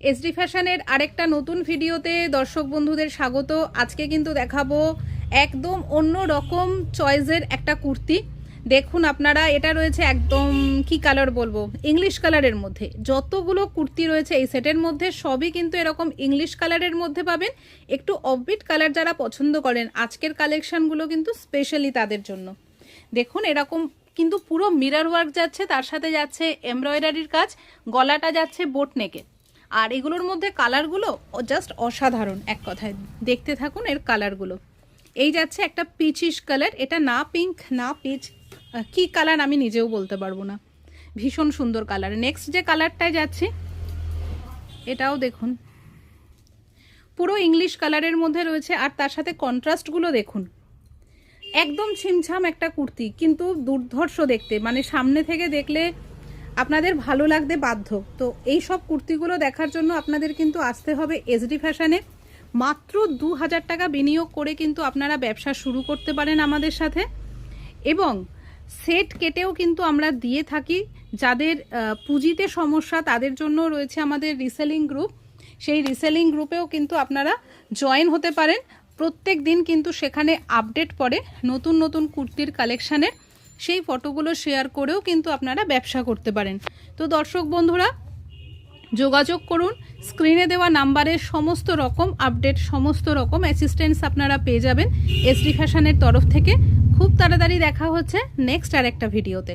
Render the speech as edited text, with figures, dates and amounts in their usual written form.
SD ফ্যাশনের আরেকটা নতুন ভিডিওতে দর্শক বন্ধুদের স্বাগত। আজকে কিন্তু দেখাবো একদম অন্য রকম চয়েসের একটা কুর্তি। দেখুন আপনারা, এটা রয়েছে একদম কি কালার বলবো, ইংলিশ কালারের মধ্যে। যতগুলো কুর্তি রয়েছে এই সেটের মধ্যে সবই কিন্তু এরকম ইংলিশ কালারের মধ্যে পাবেন। একটু অফবিট কালার যারা পছন্দ করেন, আজকের কালেকশনগুলো কিন্তু স্পেশালি তাদের জন্য। দেখুন এরকম কিন্তু পুরো মিরর ওয়ার্ক যাচ্ছে, তার সাথে যাচ্ছে এমব্রয়ডারির কাজ, গলাটা যাচ্ছে বোট নেকে। আর এগুলোর মধ্যে কালারগুলো জাস্ট অসাধারণ, এক কথায় দেখতে থাকুন এর কালারগুলো। এই যাচ্ছে একটা পিচিশ কালার, এটা না পিঙ্ক না পিচ, কি কালার আমি নিজেও বলতে পারবো না, ভীষণ সুন্দর কালার। নেক্সট যে কালারটায় যাচ্ছি, এটাও দেখুন পুরো ইংলিশ কালারের মধ্যে রয়েছে, আর তার সাথে কন্ট্রাস্টগুলো দেখুন। একদম ছিমছাম একটা কুর্তি, কিন্তু দুর্ধর্ষ দেখতে, মানে সামনে থেকে দেখলে আপনাদের ভালো লাগতে বাধ্য। তো এই সব কুর্তিগুলো দেখার জন্য আপনাদের কিন্তু আসতে হবে এসডি ফ্যাশনে। মাত্র 2000 টাকা বিনিয়োগ করে কিন্তু আপনারা ব্যবসা শুরু করতে পারেন আমাদের সাথে, এবং সেট কেটেও কিন্তু আমরা দিয়ে থাকি। যাদের পুঁজিতে সমস্যা তাদের জন্য রয়েছে আমাদের রিসেলিং গ্রুপ, সেই রিসেলিং গ্রুপেও কিন্তু আপনারা জয়েন হতে পারেন। প্রত্যেক দিন কিন্তু সেখানে আপডেট পড়ে নতুন নতুন কুর্তির কালেকশানের, সেই ফটোগুলো শেয়ার করেও কিন্তু আপনারা ব্যবসা করতে পারেন। তো দর্শক বন্ধুরা, যোগাযোগ করুন, স্ক্রিনে দেওয়া নাম্বারে সমস্ত রকম আপডেট, সমস্ত রকম অ্যাসিস্ট্যান্স আপনারা পেয়ে যাবেন এসডি ফ্যাশনের তরফ থেকে। খুব তাড়াতাড়ি দেখা হচ্ছে নেক্সট আরেকটা ভিডিওতে।